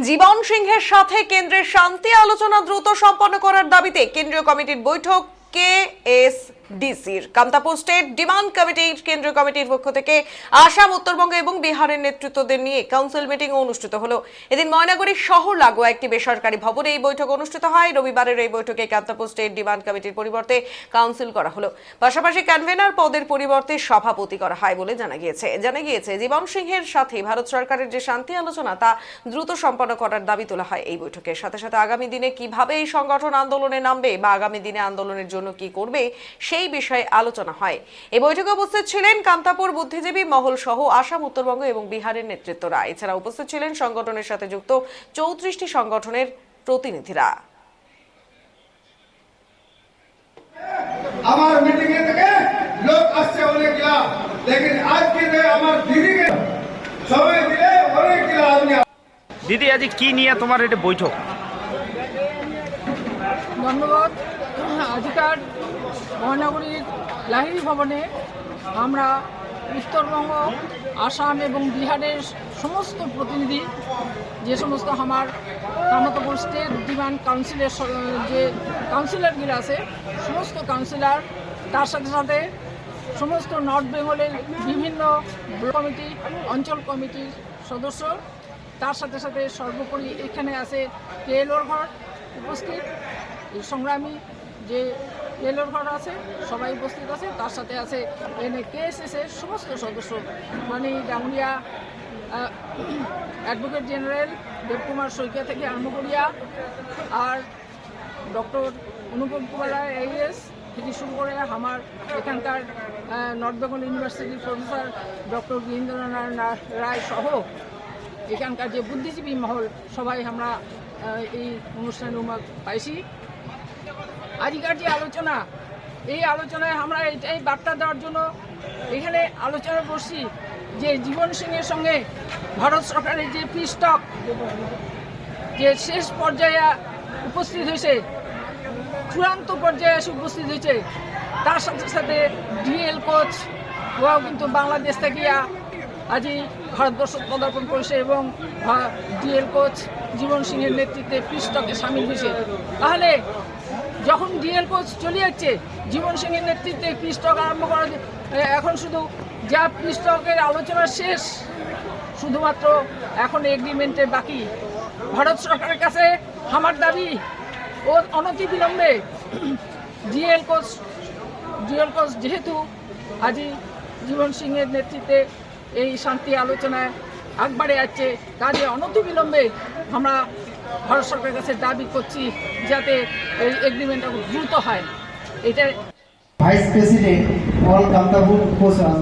জীবন সিংহের সাথে কেন্দ্রের শান্তি আলোচনা দ্রুত সম্পন্ন করার দাবিতে কেন্দ্রীয় কমিটির বৈঠক কেএসডিসির কামতাপুর স্টেট ডিমান্ড কমিটির কেন্দ্রীয় কমিটির পক্ষ থেকে আসাম, উত্তরবঙ্গ এবং বিহারের নেতৃত্বদের নিয়ে কাউন্সিল মিটিং অনুষ্ঠিত হলো। এদিন ময়নাগুড়ি শহর লাগোয়া একটি বেসরকারি ভবনে এই বৈঠক অনুষ্ঠিত হয়। রবিবারের এই বৈঠকে কামতাপুর স্টেট ডিমান্ড কমিটির পরিবর্তে কাউন্সিল করা হলো। পাশাপাশি কনভেনার পদের পরিবর্তে সভাপতি করা হয় বলে জানা গিয়েছে। জীবন সিংহের সাথে ভারত সরকারের যে শান্তি আলোচনা তা দ্রুত সম্পন্ন করার দাবি তোলা হয় এই বৈঠকের সাথে সাথে আগামী দিনে কিভাবে এই সংগঠন আন্দোলনে নামবে বা আগামী দিনে আন্দোলনের জন্য কি করবে সেই বিষয়ে আলোচনা হয়। এই বৈঠকে উপস্থিত ছিলেন কামতাপুর বুদ্ধিজীবী মহল সহ আসাম, উত্তরবঙ্গ এবং বিহারের নেতৃত্বরা। এছাড়া উপস্থিত ছিলেন সংগঠনের সাথে যুক্ত 34টি সংগঠনের প্রতিনিধিরা। আমার মিটিং এ থেকে লোক আসছে অনেকগুলা, लेकिन আজকে যে আমার দিদিকে সময় দিলে অনেকগুলা আদমি। দিদি, আজ কি নিয়ে তোমার এটা বৈঠক? ধন্যবাদ। আজকাল ময়নাগুড়ির লাহিড়ী ভবনে আমরা উত্তরবঙ্গ, আসাম এবং বিহারের সমস্ত প্রতিনিধি, যে সমস্ত আমার কামতাপুর স্টেট ডিমান্ড কাউন্সিলের যে কাউন্সিলরগুলো আছে সমস্ত কাউন্সিলর, তার সাথে সাথে সমস্ত নর্থ বেঙ্গলের বিভিন্ন ব্লক কমিটি, অঞ্চল কমিটির সদস্য, তার সাথে সাথে সর্বোপরি এখানে আছে কেএলওর ঘর উপস্থিত, এই সংগ্রামী যে কেএলওর ঘর আছে সবাই উপস্থিত আছে। তার সাথে আছে কেএসএসের সমস্ত সদস্য, মানে ডাঙ্গুলিয়া অ্যাডভোকেট জেনারেল দেবকুমার শইকিয়া থেকে আরম্ভ করিয়া আর ডক্টর অনুপম কুমার রায় আইএস থেকে শুরু করে আমার এখানকার নর্থ বেঙ্গল ইউনিভার্সিটির প্রফেসর ডক্টর বীরেন্দ্রনাথ রায় সহ এখানকার যে বুদ্ধিজীবী মহল সবাই আমরা এই অনুষ্ঠানে পাইছি। আজকের যে আলোচনা, এই আলোচনায় আমরা এটাই বার্তা দেওয়ার জন্য এখানে আলোচনা করছি যে জীবন সিংহের সঙ্গে ভারত সরকারের যে পিস টক যে শেষ পর্যায়ে উপস্থিত হয়েছে, চূড়ান্ত পর্যায়ে এসে উপস্থিত হয়েছে, তার সাথে সাথে ডিএল কোচ ওরাও কিন্তু বাংলাদেশ থেকে আজই ভারতবর্ষ পদার্পণ করেছে এবং ডিএল কোচ জীবন সিংহের নেতৃত্বে পিস টকে সামিল হয়েছে। তাহলে যখন ডিএল কোচ চলে যাচ্ছে, জীবন সিংহের নেতৃত্বে পিস টক আরম্ভ করা, এখন শুধু যা পিস টকের আলোচনা শেষ, শুধুমাত্র এখন এগ্রিমেন্টের বাকি। ভারত সরকারের কাছে আমার দাবি ও অনতি বিলম্বে ডিএল কোচ যেহেতু আজই জীবন সিংহের নেতৃত্বে এই শান্তি আলোচনায় একবারে আসছে, কাজে অনতি বিলম্বে আমরা ভারত সরকারের কাছে দাবি করছি যাতে এই এগ্রিমেন্টটা দ্রুত হয়। এটা ভাইস প্রেসিডেন্ট অল কামতাপুর উপজেলা